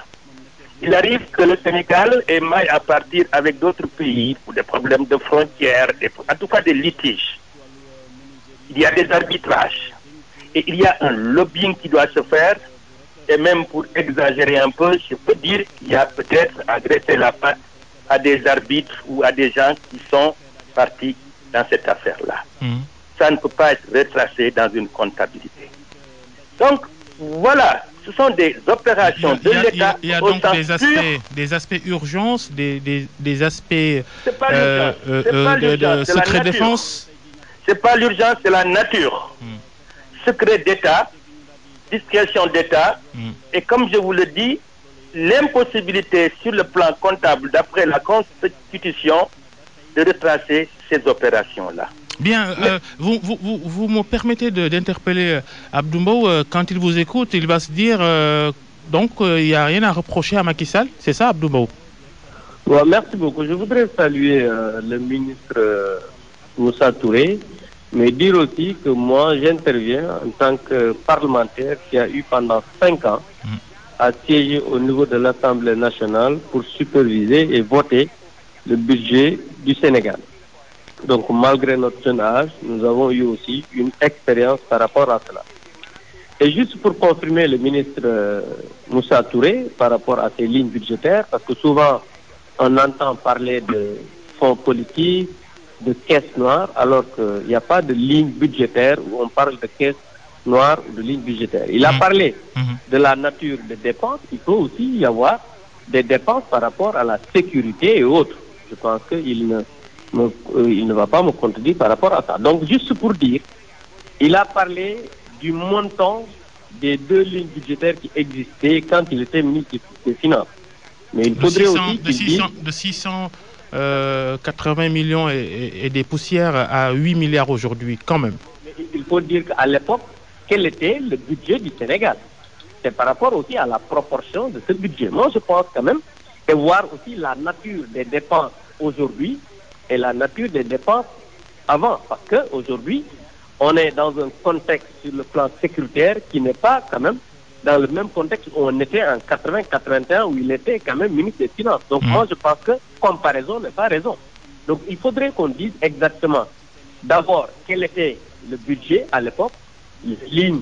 Il arrive que le Sénégal ait maille à partir avec d'autres pays pour des problèmes de frontières, en tout cas des litiges. Il y a des arbitrages. Et il y a un lobbying qui doit se faire. Et même pour exagérer un peu, je peux dire qu'il y a peut-être à graisser la patte à des arbitres ou à des gens qui sont partis dans cette affaire-là. Ça ne peut pas être retracé dans une comptabilité. Donc, voilà, ce sont des opérations de l'État. Il y a donc des aspects urgence, des aspects de secret défense. C'est pas l'urgence, c'est la nature. Secret d'État, discrétion d'État, et comme je vous le dis, l'impossibilité sur le plan comptable, d'après la Constitution, de retracer ces opérations-là. Bien, vous me permettez d'interpeller Abdou Mbow, quand il vous écoute, il va se dire, donc il n'y a rien à reprocher à Macky Sall, c'est ça Abdou Mbow? Ouais, merci beaucoup. Je voudrais saluer le ministre Moussa Touré, mais dire aussi que moi j'interviens en tant que parlementaire qui a eu pendant 5 ans à siéger au niveau de l'Assemblée nationale pour superviser et voter le budget du Sénégal. Donc malgré notre jeune âge, nous avons eu aussi une expérience par rapport à cela. Et juste pour confirmer le ministre Moussa Touré par rapport à ces lignes budgétaires, parce que souvent on entend parler de fonds politiques, de caisse noire, alors qu'il n'y a pas de ligne budgétaire où on parle de caisse noire ou de ligne budgétaire. Il a parlé de la nature des dépenses. Il peut aussi y avoir des dépenses par rapport à la sécurité et autres. Je pense qu'il ne va pas me contredire par rapport à ça. Donc, juste pour dire, il a parlé du montant des 2 lignes budgétaires qui existaient quand il était ministre des Finances. Mais il faudrait aussi qu'il dise... De 680 millions et des poussières à 8 milliards aujourd'hui, quand même. Il faut dire qu'à l'époque, quel était le budget du Sénégal? C'est par rapport aussi à la proportion de ce budget. Moi, je pense quand même, et voir aussi la nature des dépenses aujourd'hui et la nature des dépenses avant. Parce qu'aujourd'hui, on est dans un contexte sur le plan sécuritaire qui n'est pas quand même dans le même contexte où on était en 80-81 où il était quand même ministre des Finances. Donc moi, je pense que comparaison n'est pas raison. Donc il faudrait qu'on dise exactement d'abord quel était le budget à l'époque, les lignes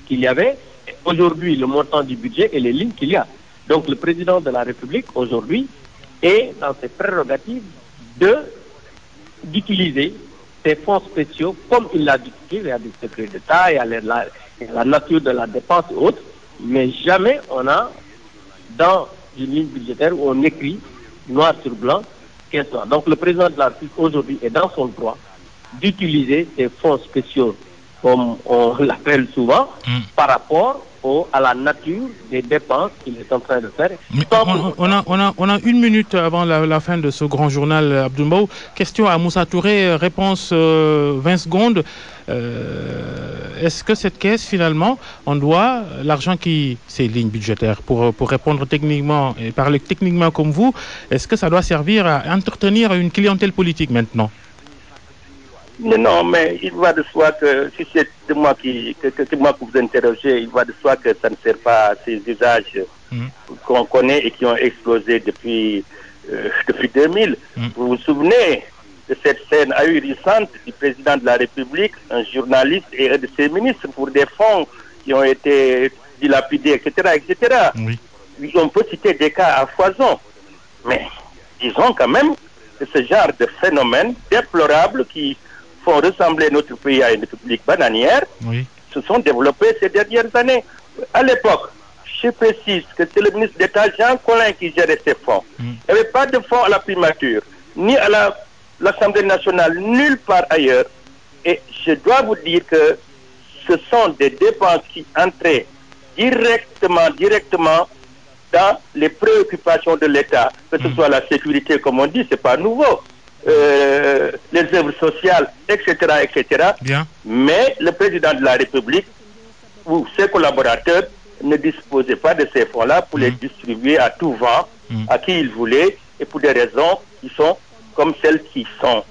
qu'il y avait, et aujourd'hui le montant du budget et les lignes qu'il y a. Donc le président de la République aujourd'hui est dans ses prérogatives d'utiliser ces fonds spéciaux comme il l'a dit, il y a des secrets d'État, il y a la nature de la dépense et autres, mais jamais on a dans une ligne budgétaire où on écrit noir sur blanc caisse noire. Donc le président de la République aujourd'hui est dans son droit d'utiliser ces fonds spéciaux comme on l'appelle souvent par rapport à la nature des dépenses qu'il est en train de faire. On a 1 minute avant la fin de ce grand journal, Abdou Mbow. Question à Moussa Touré, réponse 20 secondes. Est-ce que cette caisse, finalement, on doit l'argent qui... ces lignes budgétaires, pour répondre techniquement et parler techniquement comme vous, est-ce que ça doit servir à entretenir une clientèle politique maintenant? Non, mais il va de soi que, si c'est moi que vous interrogez, il va de soi que ça ne sert pas à ces usages qu'on connaît et qui ont explosé depuis 2000. Vous vous souvenez de cette scène ahurissante du président de la République, un journaliste et un de ses ministres pour des fonds qui ont été dilapidés, etc., etc. on peut citer des cas à foison. Mais disons quand même que ce genre de phénomènes déplorables qui font ressembler notre pays à une république bananière se sont développés ces dernières années. À l'époque, je précise que c'est le ministre d'État Jean Collin qui gérait ces fonds. Il n'y avait pas de fonds à la primature, ni à l'Assemblée nationale, nulle part ailleurs. Et je dois vous dire que ce sont des dépenses qui entraient directement dans les préoccupations de l'État, que ce soit la sécurité, comme on dit, c'est pas nouveau, les œuvres sociales, etc., etc. Bien. Mais le président de la République ou ses collaborateurs ne disposaient pas de ces fonds-là pour les distribuer à tout vent, à qui ils voulaient, et pour des raisons qui sont comme celles qui sont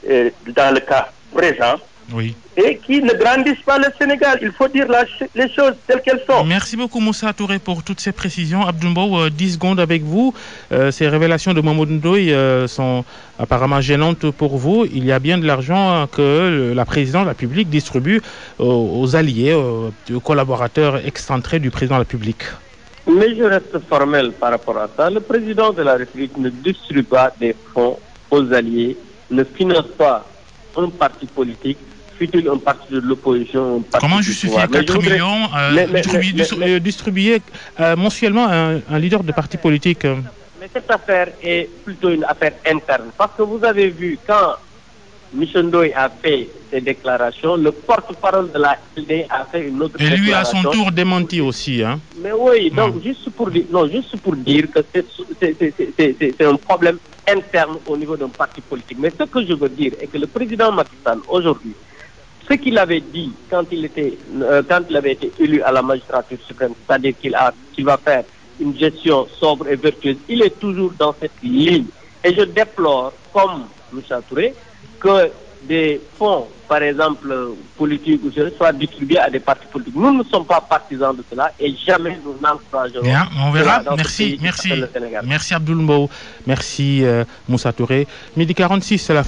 dans le cas présent. Oui. Et qui ne grandissent pas le Sénégal. Il faut dire les choses telles qu'elles sont. Merci beaucoup Moussa Touré pour toutes ces précisions. Abdou Mbow, 10 secondes avec vous. Ces révélations de Mamadou Ndoye sont apparemment gênantes pour vous. Il y a bien de l'argent que la présidence de la République distribue aux alliés, aux collaborateurs excentrés du président de la République. Mais je reste formel par rapport à ça. Le président de la République ne distribue pas des fonds aux alliés, ne finance pas un parti politique, fut-il un parti de l'opposition. Comment justifier 4 millions distribués mensuellement à un leader de parti politique? Mais cette affaire est plutôt une affaire interne. Parce que vous avez vu, quand Michel Ndoye a fait ses déclarations, le porte-parole de la LD a fait une autre déclaration. Et lui, à son tour, démenti aussi. Hein? Mais oui, donc juste pour dire que c'est un problème interne au niveau d'un parti politique. Mais ce que je veux dire est que le président Macky Sall, aujourd'hui, ce qu'il avait dit quand il avait été élu à la magistrature suprême, c'est-à-dire qu'il va faire une gestion sobre et vertueuse, il est toujours dans cette ligne. Et je déplore, comme Moussa Touré, que des fonds, par exemple, politiques, soient distribués à des partis politiques. Nous ne sommes pas partisans de cela et jamais nous n'encouragerons. Bien, on verra. Merci Abdoul Mbow. Merci Moussa Touré. Midi 46, c'est la